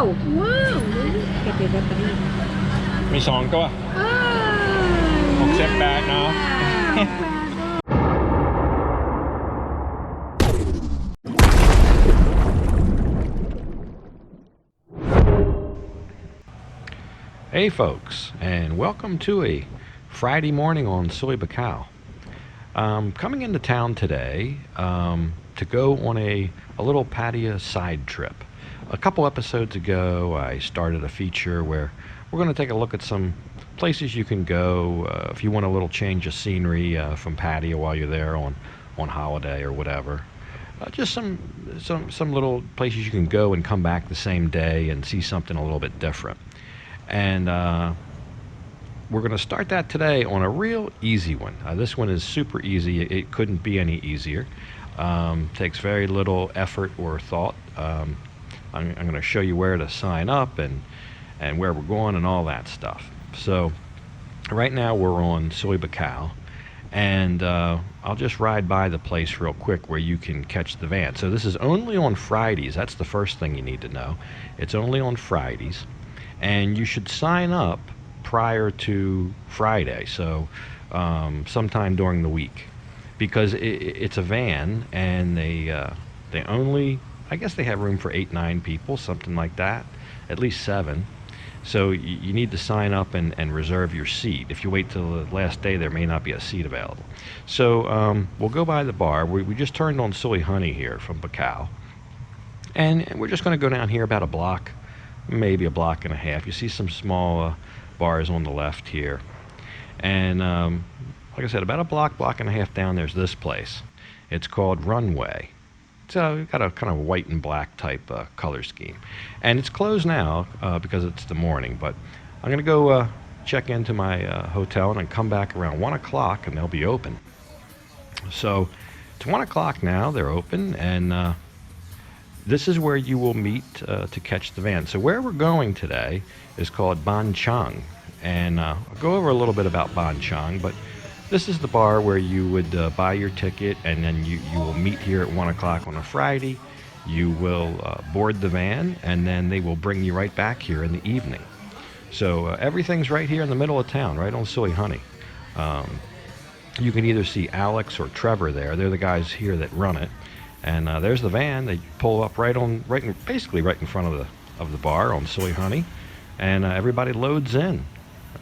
ว้าวแกเป็นลอตเตอรี่มีสองตัว68เนาะ Hey folks, and welcome to a Friday morning on Soi coming into town today to go on a little Pattaya side trip. A couple episodes ago I started a feature where we're going to take a look at some places you can go if you want a little change of scenery from Pattaya while you're there on holiday or whatever. Just some little places you can go and come back the same day and see something a little bit different. And we're going to start that today on a real easy one. This one is super easy. It couldn't be any easier. Takes very little effort or thought. I'm going to show you where to sign up and where we're going and all that stuff. So right now we're on Soi and I'll just ride by the place real quick where you can catch the van. So this is only on Fridays. That's the first thing you need to know. It's only on Fridays. And you should sign up prior to Friday, so sometime during the week, because it's a van, and they only, I guess they have room for 8-9 people, something like that, at least 7. So you need to sign up and reserve your seat. If you wait till the last day, there may not be a seat available. So we'll go by the bar. We just turned on Soi Honey here from Pattaya, and we're just going to go down here about a block, maybe a block and a half. You see some small bars on the left here, and like I said, about a block and a half down, there's this place. It's called Runway. So we've got a kind of white and black type color scheme, and it's closed now because it's the morning, but I'm gonna go check into my hotel and then come back around 1 o'clock and they'll be open. So it's 1 o'clock now, they're open, and this is where you will meet to catch the van. So where we're going today is called Ban Chang, and I'll go over a little bit about Ban Chang, but this is the bar where you would buy your ticket, and then you will meet here at 1 o'clock on a Friday. You will board the van, and then they will bring you right back here in the evening. So everything's right here in the middle of town, right on Soi Honey. You can either see Alex or Trevor there. They're the guys here that run it. And there's the van. They pull up basically right in front of the bar on Soi Honey, and everybody loads in.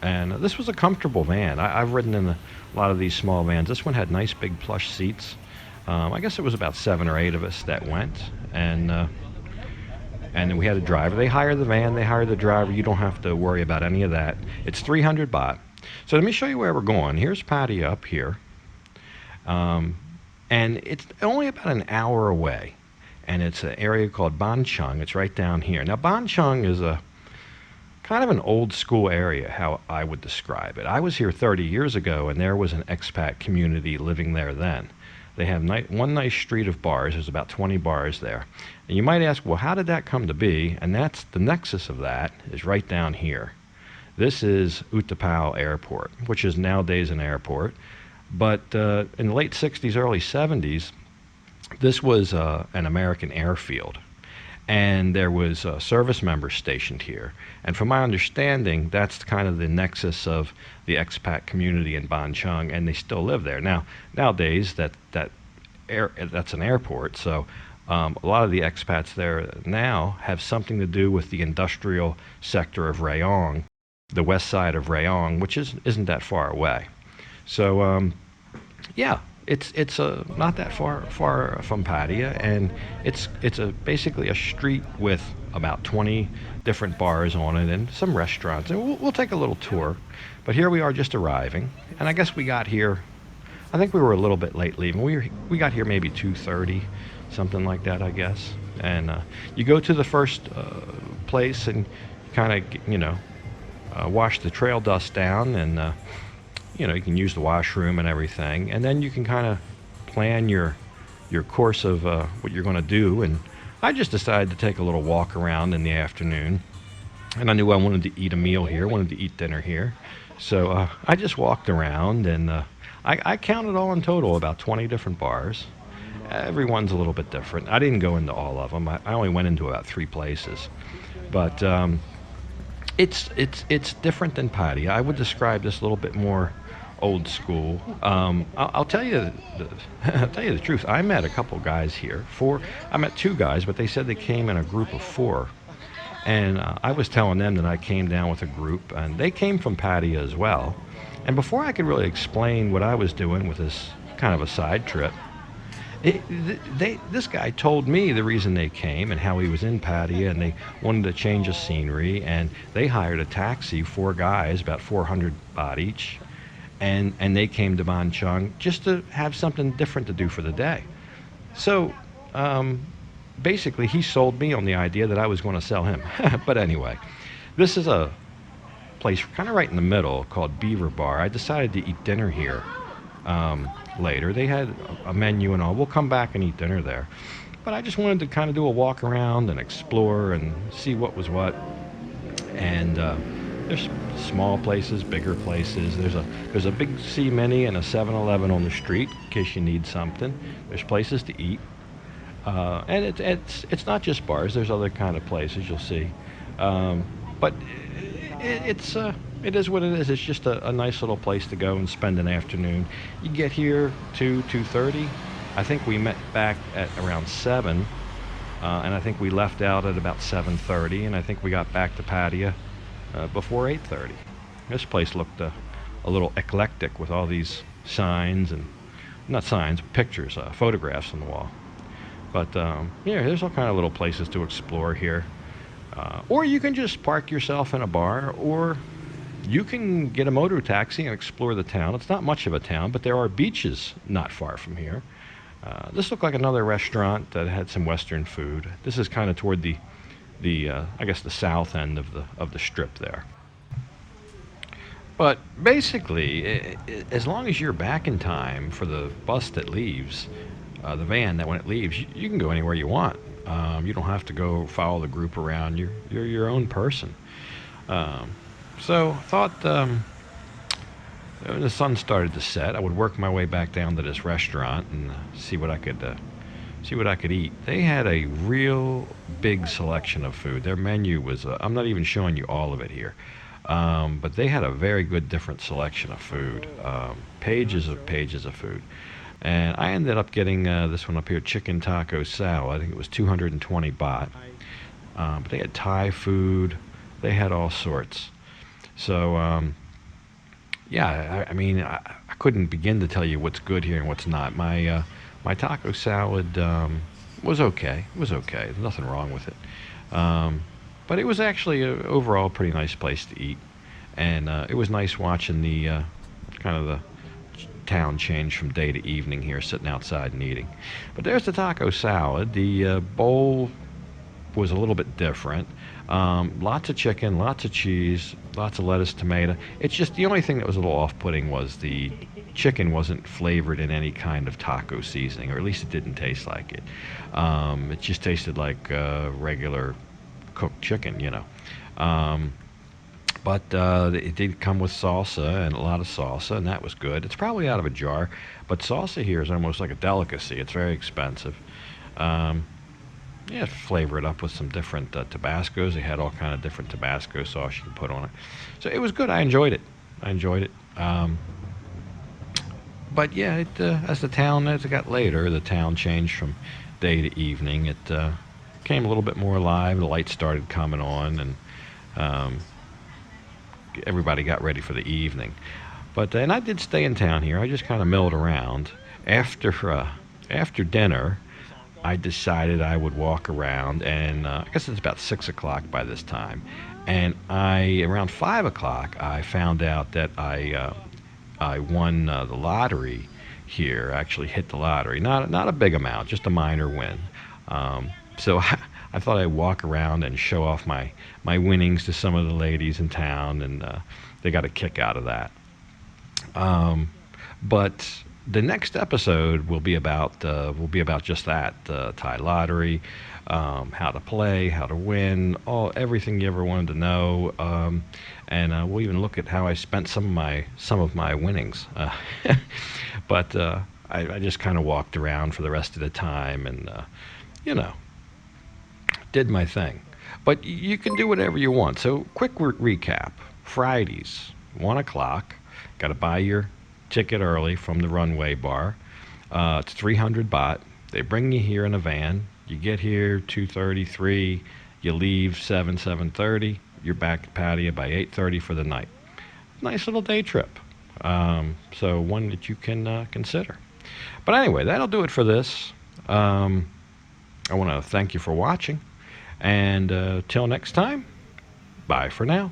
And this was a comfortable van. I've ridden in a lot of these small vans. This one had nice big plush seats. I guess it was about 7 or 8 of us that went, and then we had a driver. They hire the van, they hire the driver. You don't have to worry about any of that. It's 300 baht. So let me show you where we're going. Here's Pattaya up here. And it's only about an hour away, and it's an area called Ban Chang. It's right down here. Now, Ban Chang is a kind of an old school area, how I would describe it. I was here 30 years ago, and there was an expat community living there then. They have one nice street of bars. There's about 20 bars there. And you might ask, well, how did that come to be? And that's the nexus of that is right down here. This is U-tapo Airport, which is nowadays an airport. But in the late 60s, early 70s, this was an American airfield, and there was service members stationed here. And from my understanding, that's kind of the nexus of the expat community in Ban Chang, and they still live there. Now, nowadays, that's an airport, so a lot of the expats there now have something to do with the industrial sector of Rayong, the west side of Rayong, which isn't that far away. So yeah, it's not that far from Pattaya, and it's basically a street with about 20 different bars on it and some restaurants, and we'll take a little tour. But here we are just arriving, and I guess we got here, I think we were a little bit late leaving. We got here maybe 2:30, something like that, I guess. And you go to the first place and kind of wash the trail dust down, and you can use the washroom and everything, and then you can kind of plan your course of what you're going to do. And I just decided to take a little walk around in the afternoon, and I knew I wanted to eat a meal here, wanted to eat dinner here. So I just walked around, and I counted all in total about 20 different bars. Everyone's a little bit different. I didn't go into all of them. I only went into about 3 places, but it's different than Pattaya. I would describe this a little bit more old school. I'll tell you, I'll tell you the truth. I met a couple guys here. I met 2 guys, but they said they came in a group of 4. And I was telling them that I came down with a group, and they came from Pattaya as well. And before I could really explain what I was doing with this kind of a side trip, this guy told me the reason they came and how he was in Pattaya and they wanted to change the scenery, and they hired a taxi, 4 guys, about 400 baht each, and they came to Ban Chang just to have something different to do for the day. So basically, he sold me on the idea that I was going to sell him. But anyway, this is a place kind of right in the middle called Beaver Bar. I decided to eat dinner here later. They had a menu and all. We'll come back and eat dinner there. But I just wanted to kind of do a walk around and explore and see what was what. And there's small places, bigger places. There's a big C Mini and a 7-Eleven on the street in case you need something. There's places to eat. And it's not just bars. There's other kind of places you'll see, but it is what it is. It's just a nice little place to go and spend an afternoon. You get here 2:30. I think we met back at around 7, and I think we left out at about 7:30, and I think we got back to Pattaya before 8:30. This place looked a little eclectic with all these signs and not signs, pictures, photographs on the wall. But yeah, there's all kind of little places to explore here. Or you can just park yourself in a bar, or you can get a motor taxi and explore the town. It's not much of a town, but there are beaches not far from here. This looked like another restaurant that had some Western food. This is kind of toward the I guess the south end of the strip there. But basically, as long as you're back in time for the bus that leaves, the van that when it leaves, you can go anywhere you want. You don't have to go follow the group around. You're your own person. So I thought when the sun started to set, I would work my way back down to this restaurant and see what I could eat. They had a real big selection of food. Their menu was I'm not even showing you all of it here. But they had a very good different selection of food. Pages of food. And I ended up getting this one up here, chicken taco salad. I think it was 220 baht. But they had Thai food. They had all sorts. So, yeah, I mean, I couldn't begin to tell you what's good here and what's not. My taco salad was okay. It was okay. There's nothing wrong with it. But it was actually overall a pretty nice place to eat. And it was nice watching the kind of the town change from day to evening here, sitting outside and eating. But there's the taco salad. The bowl was a little bit different. Lots of chicken, lots of cheese, lots of lettuce, tomato. It's just the only thing that was a little off-putting was the chicken wasn't flavored in any kind of taco seasoning, or at least it didn't taste like it. It just tasted like regular cooked chicken, you know. But it did come with salsa, and a lot of salsa, and that was good. It's probably out of a jar, but salsa here is almost like a delicacy. It's very expensive. Yeah, flavor it up with some different Tabascos. They had all kind of different Tabasco sauce you can put on it. So it was good. I enjoyed it. But yeah, as it got later, the town changed from day to evening. It became a little bit more alive. The lights started coming on, and everybody got ready for the evening. But and I did stay in town here. I just kind of milled around. After dinner, I decided I would walk around, and I guess it's about 6 o'clock by this time. And around 5 o'clock, I found out that I won the lottery here. I actually hit the lottery. Not a big amount, just a minor win. So I thought I'd walk around and show off my winnings to some of the ladies in town, and they got a kick out of that. But the next episode will be about just that, Thai lottery, how to play, how to win, everything you ever wanted to know, and we'll even look at how I spent some of my winnings. But I just kind of walked around for the rest of the time and, you know, did my thing. But you can do whatever you want. So, quick recap: Fridays, 1 o'clock. Got to buy your ticket early from the runway bar. It's 300 baht. They bring you here in a van. You get here 2:33. You leave 7:30. You're back at Pattaya by 8:30 for the night. Nice little day trip. So one that you can consider. But anyway, that'll do it for this. I want to thank you for watching. And till next time, bye for now.